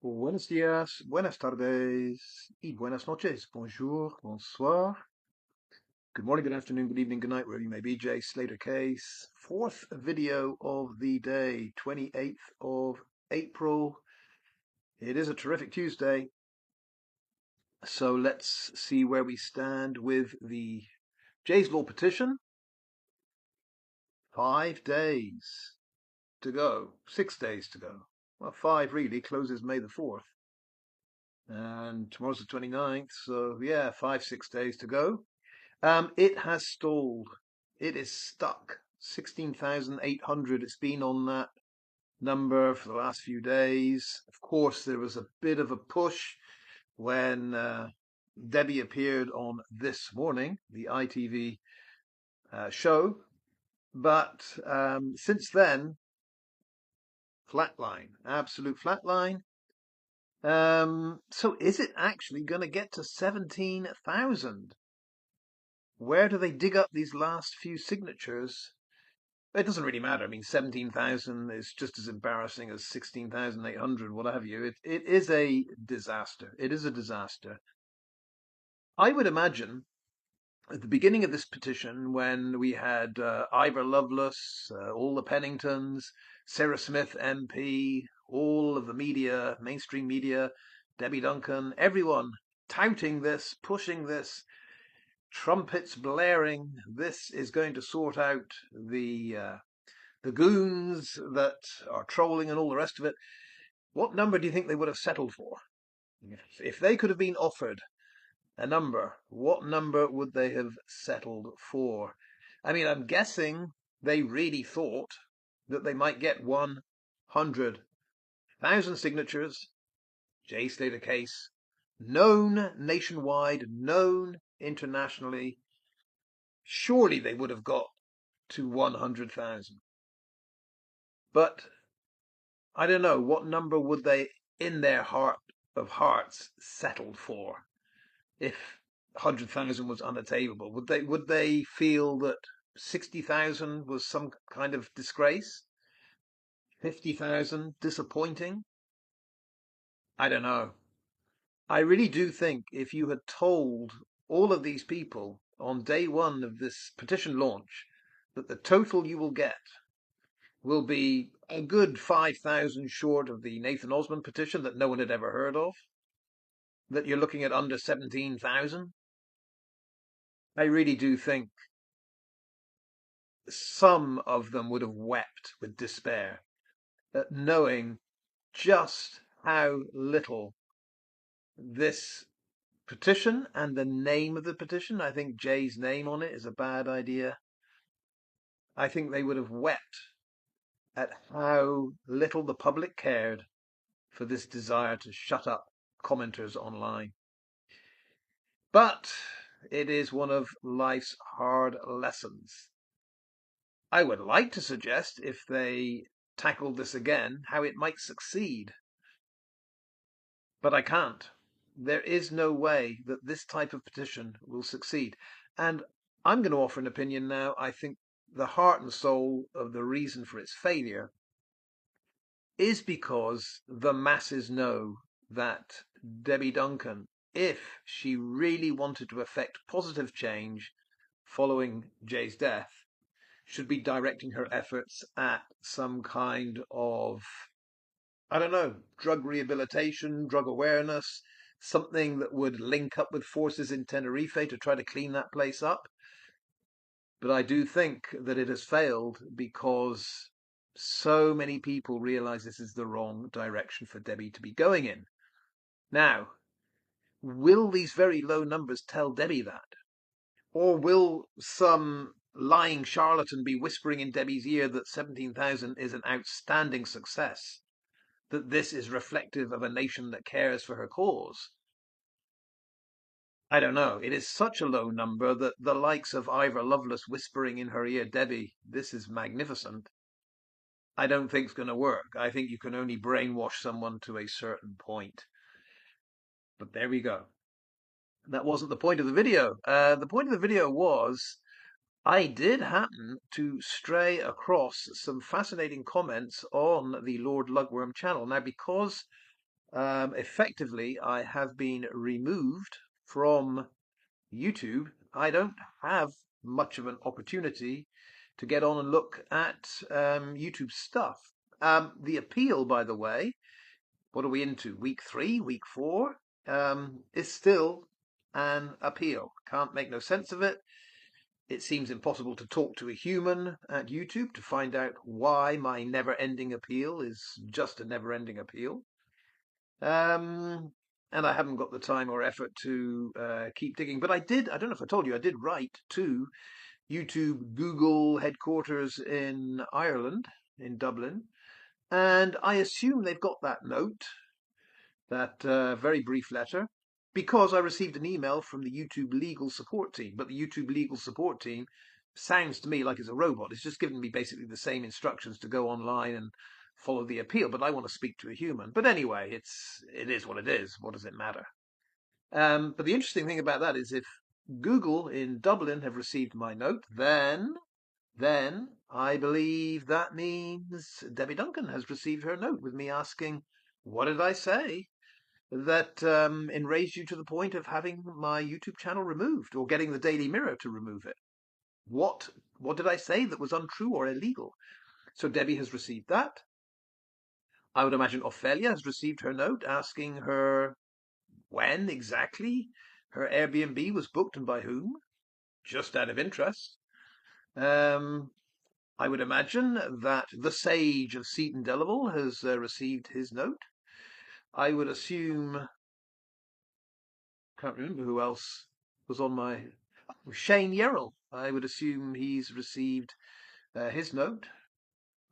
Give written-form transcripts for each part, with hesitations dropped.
Buenos días, buenas tardes, y buenas noches. Bonjour, bonsoir. Good morning, good afternoon, good evening, good night, wherever you may be. Jay Slater Case. Fourth video of the day, 28th of April. It is a terrific Tuesday. So let's see where we stand with the Jay's Law petition. 5 days to go. 6 days to go. Well, 5 really. Closes May the 4th. And tomorrow's the 29th. So yeah, 5-6 days to go. It has stalled. It is stuck. 16,800. It's been on that number for the last few days. Of course, there was a bit of a push when Debbie appeared on This Morning, the ITV show. But since then, flatline, absolute flatline. So is it actually going to get to 17,000? Where do they dig up these last few signatures? It doesn't really matter. I mean, 17,000 is just as embarrassing as 16,800, what have you. It is a disaster. It is a disaster. I would imagine at the beginning of this petition, when we had Ivor Lovelace, all the Penningtons, Sarah Smith MP, all of the media, mainstream media, Debbie Duncan, everyone touting this, pushing this, trumpets blaring, this is going to sort out the goons that are trolling and all the rest of it. What number do you think they would have settled for? If they could have been offered a number, what number would they have settled for? I mean, I'm guessing they really thought that they might get 100,000 signatures. Jay Slater Case, known nationwide, known internationally. Surely they would have got to 100,000. But I don't know, what number would they, in their heart of hearts, settled for if 100,000 was unattainable? Would they feel that 60,000 was some kind of disgrace? 50,000 disappointing? I don't know. I really do think if you had told all of these people on day one of this petition launch that the total you will get will be a good 5,000 short of the Nathan Osmond petition that no one had ever heard of, that you're looking at under 17,000, I really do think some of them would have wept with despair at knowing just how little this petition and the name of the petition, I think Jay's name on it is a bad idea. I think they would have wept at how little the public cared for this desire to shut up commenters online. But it is one of life's hard lessons. I would like to suggest, if they tackled this again, how it might succeed. But I can't. There is no way that this type of petition will succeed. And I'm going to offer an opinion now. I think the heart and soul of the reason for its failure is because the masses know that Debbie Duncan, if she really wanted to effect positive change following Jay's death, should be directing her efforts at some kind of, I don't know, drug rehabilitation, drug awareness, something that would link up with forces in Tenerife to try to clean that place up. But I do think that it has failed because so many people realize this is the wrong direction for Debbie to be going in. Now, will these very low numbers tell Debbie that? Or will some lying charlatan be whispering in Debbie's ear that 17,000 is an outstanding success, that this is reflective of a nation that cares for her cause? I don't know. It is such a low number that the likes of Ivor Lovelace whispering in her ear, Debbie, this is magnificent, I don't think it's going to work. I think you can only brainwash someone to a certain point. But there we go. That wasn't the point of the video. The point of the video was I did happen to stray across some fascinating comments on the Lord Lugworm channel. Now, because effectively, I have been removed from YouTube. I don't have much of an opportunity to get on and look at YouTube stuff. The appeal, by the way, what are we into? Week 3, week 4, is still an appeal. Can't make no sense of it. It seems impossible to talk to a human at YouTube to find out why my never-ending appeal is just a never-ending appeal. And I haven't got the time or effort to keep digging. But I don't know if I told you, I did write to YouTube Google headquarters in Ireland, in Dublin. And I assume they've got that note, that very brief letter, because I received an email from the YouTube legal support team. But the YouTube legal support team sounds to me like it's a robot. It's just given me basically the same instructions to go online and follow the appeal, but I want to speak to a human. But anyway, it is what it is. What does it matter? But the interesting thing about that is if Google in Dublin have received my note, then I believe that means Debbie Duncan has received her note with me asking, what did I say that enraged you to the point of having my YouTube channel removed or getting the Daily Mirror to remove it? What did I say that was untrue or illegal? So Debbie has received that. I would imagine Ophelia has received her note asking her when exactly her Airbnb was booked and by whom, just out of interest. I would imagine that the sage of Seaton Delaval has received his note. I would assume, can't remember who else was on my, Shane Yerrell. I would assume he's received his note.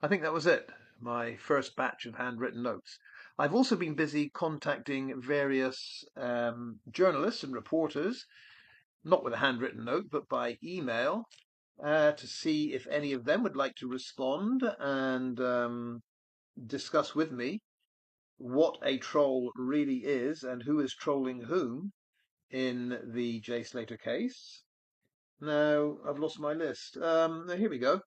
I think that was it, my first batch of handwritten notes. I've also been busy contacting various journalists and reporters, not with a handwritten note, but by email, to see if any of them would like to respond and discuss with me what a troll really is and who is trolling whom in the J. Slater case. Now, I've lost my list. Here we go.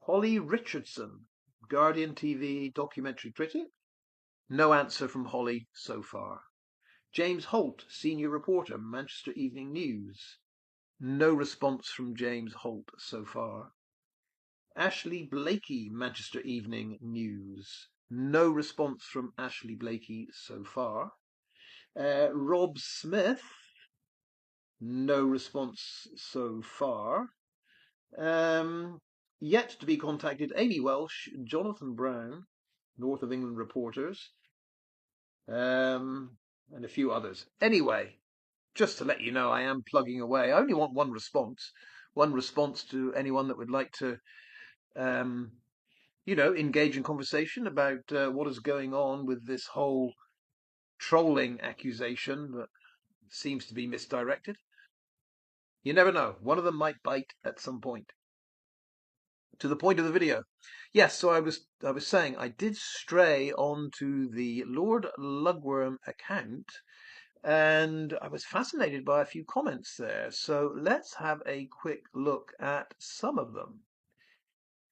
Holly Richardson, Guardian TV documentary critic. No answer from Holly so far. James Holt, senior reporter, Manchester Evening News. No response from James Holt so far. Ashley Blakey, Manchester Evening News. No response from Ashley Blakey so far. Rob Smith. No response so far. Yet to be contacted, Amy Welsh, Jonathan Brown, North of England reporters, and a few others. Anyway, just to let you know, I am plugging away. I only want one response to anyone that would like to, engage in conversation about what is going on with this whole trolling accusation that seems to be misdirected. You never know. One of them might bite at some point. To the point of the video. Yes, so I was saying I did stray onto the Lord Lugworm account and I was fascinated by a few comments there. So let's have a quick look at some of them.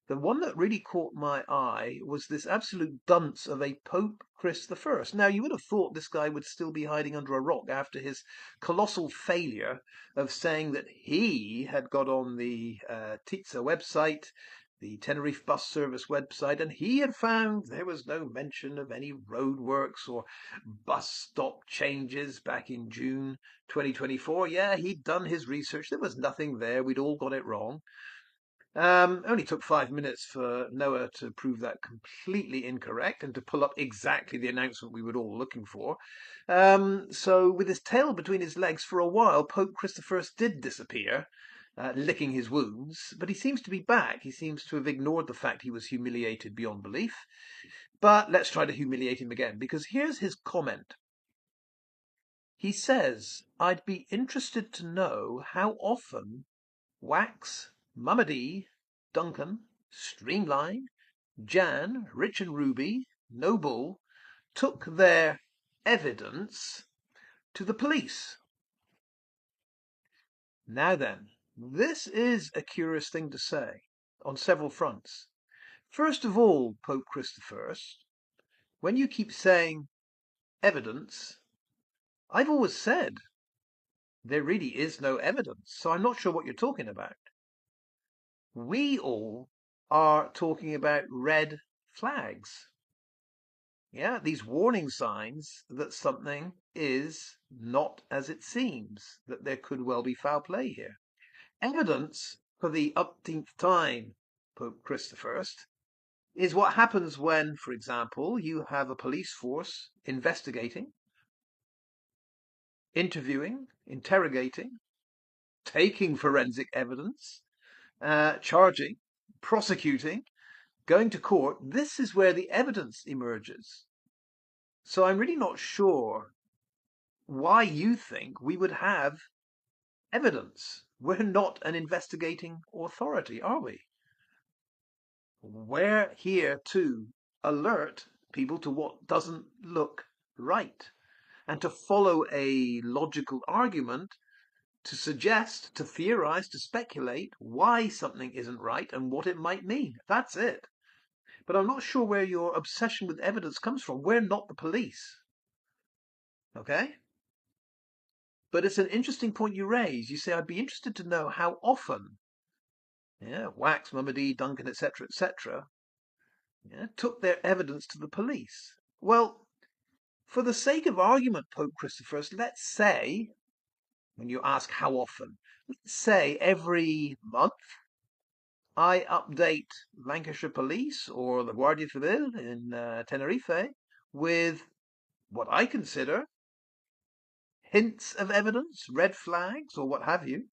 The one that really caught my eye was this absolute dunce of a Pope Chris I. Now, you would have thought this guy would still be hiding under a rock after his colossal failure of saying that he had got on the Tizza website, the Tenerife bus service website, and he had found there was no mention of any roadworks or bus stop changes back in June 2024. Yeah, he'd done his research. There was nothing there. We'd all got it wrong. Only took 5 minutes for Noah to prove that completely incorrect and to pull up exactly the announcement we were all looking for. So with his tail between his legs for a while, Pope Christopher did disappear, licking his wounds, but he seems to be back. He seems to have ignored the fact he was humiliated beyond belief. But let's try to humiliate him again, because here's his comment. He says, I'd be interested to know how often Wax, Mama D, Duncan, Streamline, Jan, Rich and Ruby, Noble took their evidence to the police. Now then, this is a curious thing to say on several fronts. First of all, Pope Chris I, when you keep saying evidence, I've always said there really is no evidence, so I'm not sure what you're talking about. We all are talking about red flags. Yeah, these warning signs that something is not as it seems, that there could well be foul play here. Evidence, for the umpteenth time, Pope Chris I, is what happens when, for example, you have a police force investigating, interviewing, interrogating, taking forensic evidence, charging, prosecuting, going to court. This is where the evidence emerges. So I'm really not sure why you think we would have evidence. We're not an investigating authority, are we? We're here to alert people to what doesn't look right and to follow a logical argument to suggest, to theorize, to speculate why something isn't right and what it might mean. That's it. But I'm not sure where your obsession with evidence comes from. We're not the police. Okay? But it's an interesting point you raise. You say, I'd be interested to know how often, Wax, Mummady, Duncan, etc., took their evidence to the police. Well, for the sake of argument, Pope Christopher, let's say, when you ask how often, let's say every month I update Lancashire Police or the Guardia Civil in Tenerife with what I consider hints of evidence, red flags, or what have you.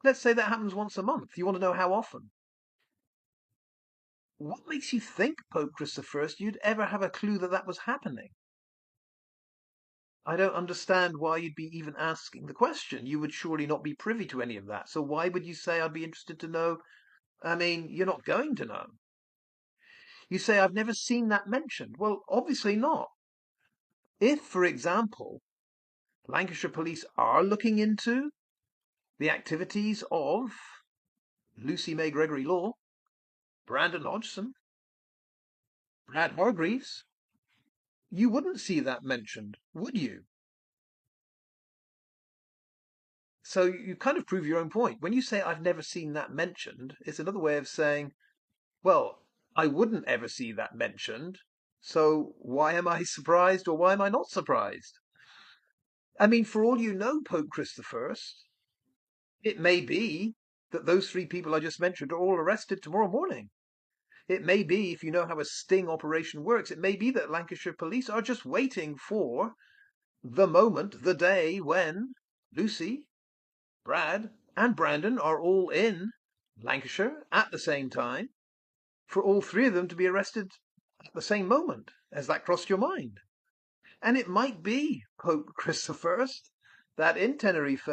Let's say that happens once a month. You want to know how often? What makes you think, Pope Christopher, you'd ever have a clue that that was happening? I don't understand why you'd be even asking the question. You would surely not be privy to any of that. So why would you say I'd be interested to know? I mean, you're not going to know. You say I've never seen that mentioned. Well, obviously not. If, for example, Lancashire Police are looking into the activities of Lucy May Gregory Law, Brandon Hodgson, Brad Hargreaves, you wouldn't see that mentioned, would you? So you kind of prove your own point. When you say I've never seen that mentioned, it's another way of saying, well, I wouldn't ever see that mentioned, so why am I surprised or why am I not surprised? I mean, for all you know, Pope Chris I, it may be that those three people I just mentioned are all arrested tomorrow morning. It may be, if you know how a sting operation works, it may be that Lancashire Police are just waiting for the moment, the day when Lucy, Brad, and Brandon are all in Lancashire at the same time, for all three of them to be arrested at the same moment. Has that crossed your mind? And it might be, Pope Chris I, that in Tenerife,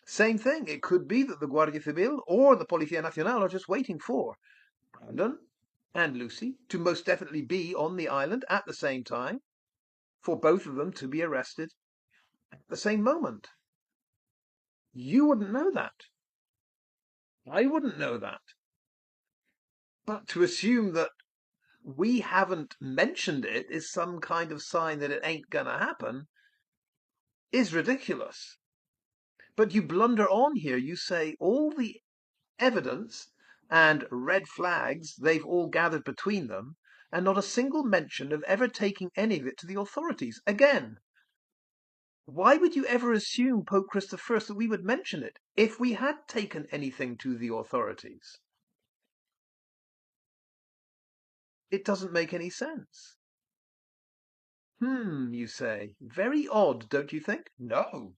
same thing. It could be that the Guardia Civil or the Policía Nacional are just waiting for Brandon and Lucy to most definitely be on the island at the same time, for both of them to be arrested at the same moment. You wouldn't know that. I wouldn't know that. But to assume that we haven't mentioned it is some kind of sign that it ain't gonna happen is ridiculous. But you blunder on here. You say all the evidence and red flags they've all gathered between them, and not a single mention of ever taking any of it to the authorities. Again, why would you ever assume, Pope Chris I, that we would mention it if we had taken anything to the authorities? It doesn't make any sense. You say. Very odd, don't you think? No.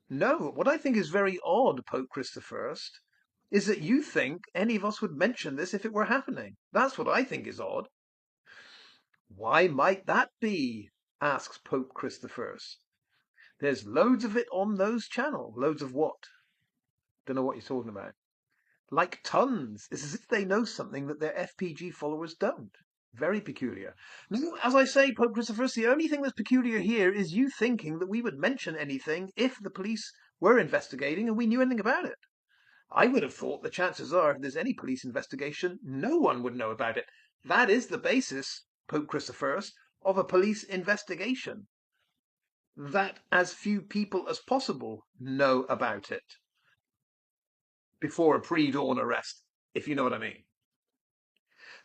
No, what I think is very odd, Pope Chris I, is that you think any of us would mention this if it were happening. That's what I think is odd. Why might that be? Asks Pope Chris I. There's loads of it on those channels. Loads of what? Don't know what you're talking about. Like tons. It's as if they know something that their FPG followers don't. Very peculiar. Now, as I say, Pope Chris I, the only thing that's peculiar here is you thinking that we would mention anything if the police were investigating and we knew anything about it. I would have thought the chances are, if there's any police investigation, no one would know about it. That is the basis, Pope Chris I, of a police investigation, that as few people as possible know about it before a pre-dawn arrest, if you know what I mean.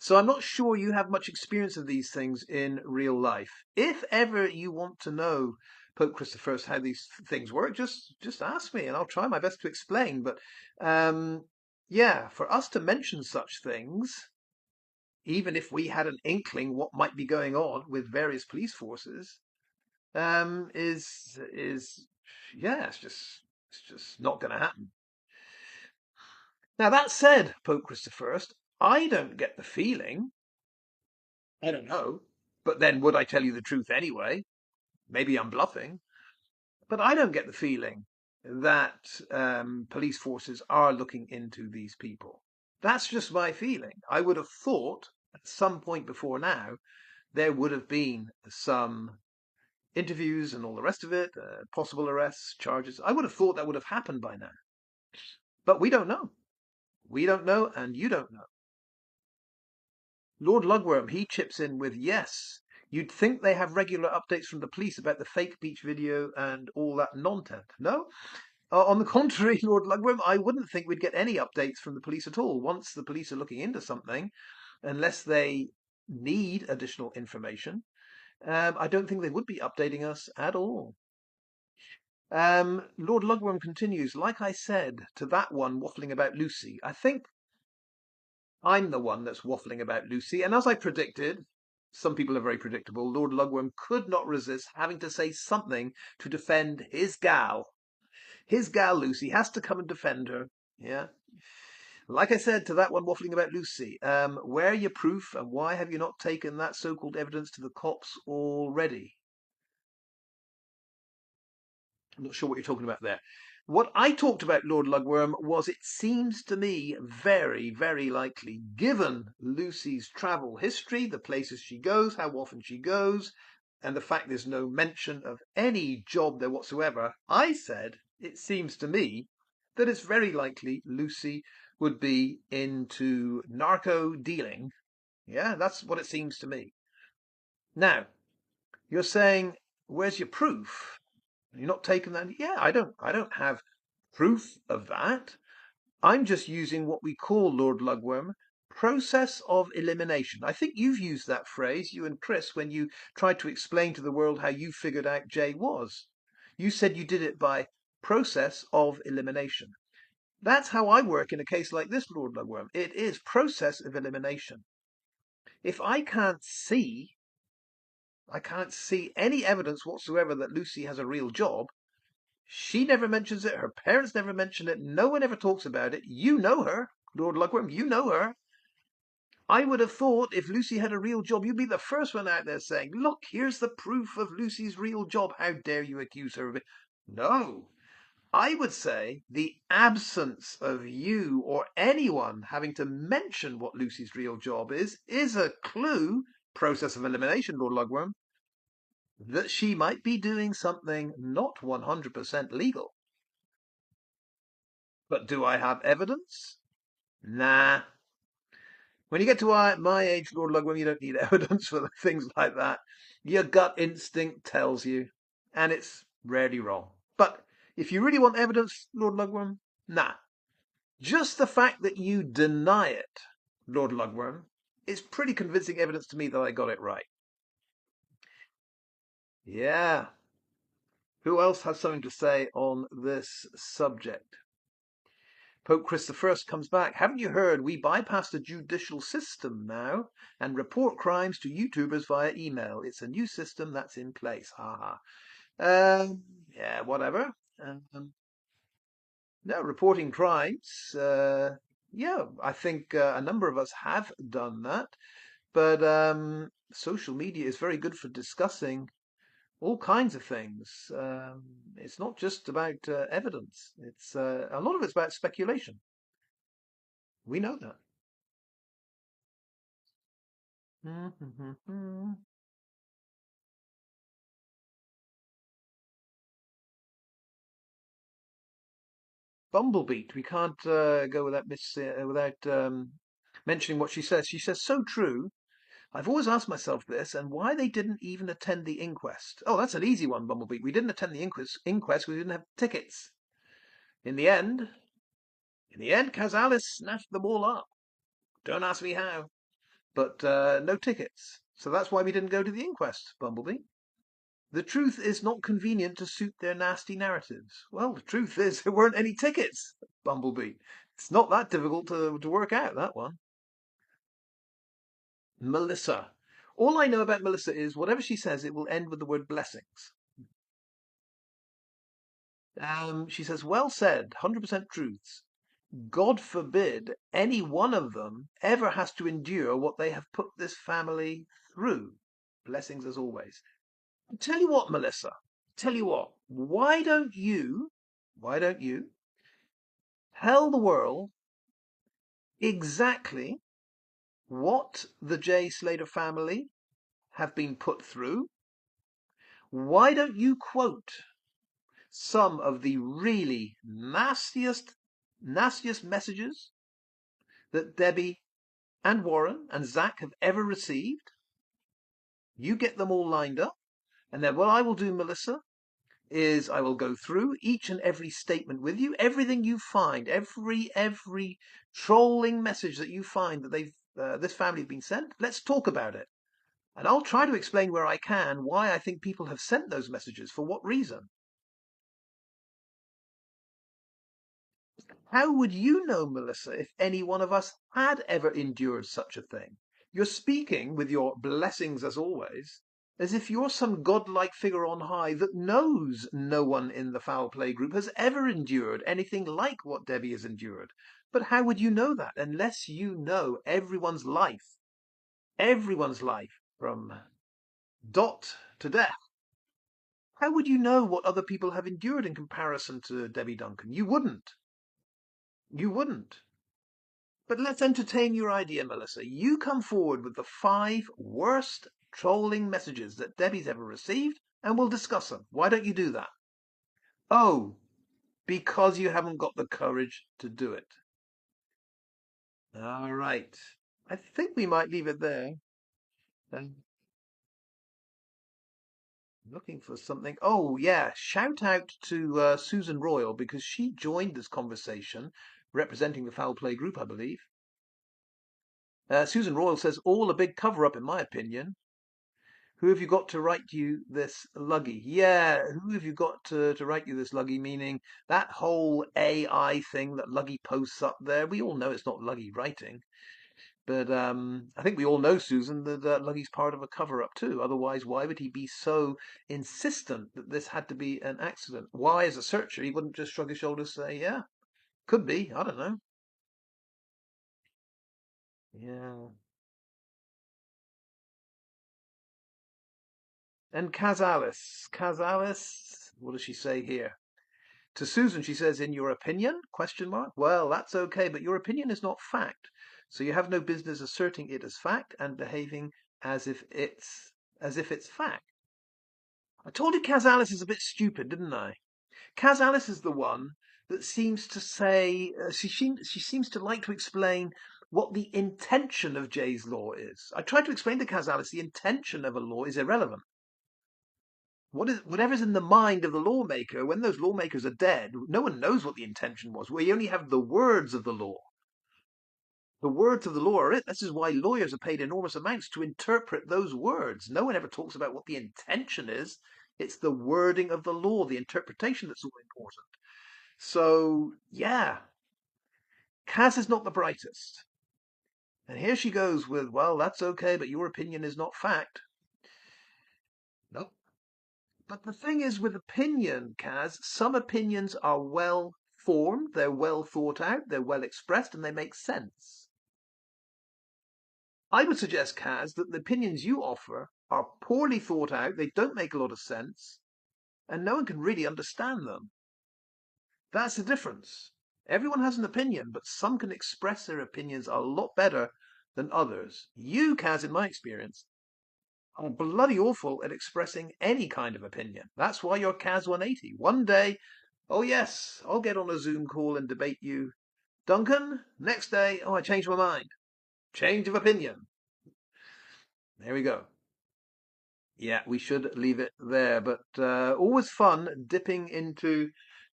So I'm not sure you have much experience of these things in real life. If ever you want to know, Pope Christopher, how these things work, just ask me and I'll try my best to explain. But um, yeah, for us to mention such things, even if we had an inkling what might be going on with various police forces, is yeah, it's just not going to happen. Now that said, Pope Christopher, I don't get the feeling. I don't know. But then would I tell you the truth anyway? Maybe I'm bluffing. But I don't get the feeling that police forces are looking into these people. That's just my feeling. I would have thought at some point before now there would have been some interviews and all the rest of it, possible arrests, charges. I would have thought that would have happened by now. But we don't know. We don't know, and you don't know. Lord Lugworm, he chips in with yes. You'd think they have regular updates from the police about the fake beach video and all that nonsense. No? On the contrary, Lord Lugworm, I wouldn't think we'd get any updates from the police at all. Once the police are looking into something, unless they need additional information, I don't think they would be updating us at all. Lord Lugworm continues, like I said to that one waffling about Lucy, I think I'm the one that's waffling about Lucy, and as I predicted, some people are very predictable, Lord Lugworm could not resist having to say something to defend his gal. His gal Lucy has to come and defend her. Yeah. Like I said to that one waffling about Lucy, where are your proof and why have you not taken that so-called evidence to the cops already? I'm not sure what you're talking about there. What I talked about, Lord Lugworm, was it seems to me very, very likely, given Lucy's travel history, the places she goes, how often she goes, and the fact there's no mention of any job there whatsoever, I said it seems to me that it's very likely Lucy would be into narco dealing. Yeah, that's what it seems to me. Now, you're saying, where's your proof? You're not taking that. Yeah, I don't have proof of that. I'm just using what we call, Lord Lugworm, process of elimination. I think you've used that phrase, you and Chris, when you tried to explain to the world how you figured out Jay was. You said you did it by process of elimination. That's how I work in a case like this, Lord Lugworm. It is process of elimination. If I can't see any evidence whatsoever that Lucy has a real job. She never mentions it. Her parents never mention it. No one ever talks about it. You know her, Lord Lugworm. You know her. I would have thought if Lucy had a real job, you'd be the first one out there saying, look, here's the proof of Lucy's real job. How dare you accuse her of it? No. I would say the absence of you or anyone having to mention what Lucy's real job is a clue, process of elimination, Lord Lugworm, that she might be doing something not 100% legal. But do I have evidence? Nah. When you get to my age, Lord Lugworm, you don't need evidence for things like that. Your gut instinct tells you, and it's rarely wrong. But if you really want evidence, Lord Lugworm, nah. Just the fact that you deny it, Lord Lugworm, is pretty convincing evidence to me that I got it right. Yeah. Who else has something to say on this subject? Pope Chris the I comes back. Haven't you heard? We bypass the judicial system now and report crimes to YouTubers via email. It's a new system that's in place. Haha. Yeah, whatever. No, reporting crimes. Yeah, I think a number of us have done that. But social media is very good for discussing all kinds of things. It's not just about evidence. It's a lot of it's about speculation. We know that. Bumblebeat. We can't go without mentioning what she says. She says so true. I've always asked myself this and why they didn't even attend the inquest. Oh, that's an easy one, Bumblebee. We didn't attend the inquest because we didn't have tickets. In the end, Casalis snatched them all up. Don't ask me how, but no tickets. So that's why we didn't go to the inquest, Bumblebee. The truth is not convenient to suit their nasty narratives. Well, the truth is there weren't any tickets, Bumblebee. It's not that difficult to work out, that one. Melissa. All I know about Melissa is whatever she says, it will end with the word blessings. She says, well said, 100% truths. God forbid any one of them ever has to endure what they have put this family through. Blessings as always. Tell you what, Melissa, tell you what, why don't you tell the world exactly what the J. Slater family have been put through? Why don't you quote some of the really nastiest messages that Debbie and Warren and Zach have ever received? You get them all lined up. And then what I will do, Melissa, is I will go through each and every statement with you, everything you find, every trolling message that you find that this family have been sent. Let's talk about it. And I'll try to explain where I can why I think people have sent those messages, for what reason. How would you know, Melissa, if any one of us had ever endured such a thing? You're speaking with your blessings as always, as if you're some godlike figure on high that knows no one in the foul play group has ever endured anything like what Debbie has endured. But how would you know that unless you know everyone's life from dot to death? How would you know what other people have endured in comparison to Debbie Duncan? You wouldn't. You wouldn't. But let's entertain your idea, Melissa. You come forward with the 5 worst trolling messages that Debbie's ever received, and we'll discuss them. Why don't you do that? Oh, because you haven't got the courage to do it. All right. I think we might leave it there. I'm looking for something. Oh, yeah. Shout out to Susan Royal because she joined this conversation representing the foul play group, I believe. Susan Royal says, all a big cover up, in my opinion. Who have you got to write you this luggy? Yeah, who have you got to write you this luggy? Meaning that whole AI thing that Luggy posts up there. We all know it's not Luggy writing, but I think we all know, Susan, that Luggy's part of a cover-up too. Otherwise, why would he be so insistent that this had to be an accident? Why, as a searcher, he wouldn't just shrug his shoulders and say, "Yeah, could be. I don't know." Yeah. And Kaz Alice, what does she say here? To Susan, she says, in your opinion? Question mark. Well, that's okay, but your opinion is not fact. So you have no business asserting it as fact and behaving as if it's fact. I told you Kaz Alice is a bit stupid, didn't I? Kaz Alice is the one that seems to say she seems to like to explain what the intention of Jay's law is. I tried to explain to Kaz Alice the intention of a law is irrelevant. Whatever's in the mind of the lawmaker, when those lawmakers are dead, no one knows what the intention was. We only have the words of the law. The words of the law are it. This is why lawyers are paid enormous amounts to interpret those words. No one ever talks about what the intention is. It's the wording of the law, the interpretation that's all important. So, yeah, Kaz is not the brightest. And here she goes with, well, that's okay, but your opinion is not fact. Nope. But the thing is with opinion, Kaz, some opinions are well formed, they're well thought out, they're well expressed, and they make sense. I would suggest, Kaz, that the opinions you offer are poorly thought out, they don't make a lot of sense, and no one can really understand them. That's the difference. Everyone has an opinion, but some can express their opinions a lot better than others. You, Kaz, in my experience, are bloody awful at expressing any kind of opinion. That's why you're Kaz 180. One day, oh yes, I'll get on a Zoom call and debate you. Duncan, next day, oh, I changed my mind. Change of opinion. There we go. Yeah, we should leave it there. But always fun dipping into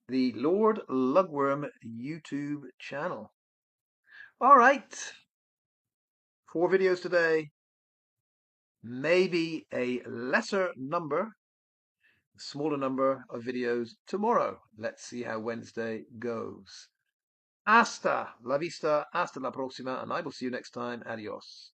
the Lord Lugworm YouTube channel. All right. 4 videos today. Maybe a lesser number, smaller number of videos tomorrow. Let's see how Wednesday goes. Hasta la vista, hasta la próxima, and I will see you next time. Adios.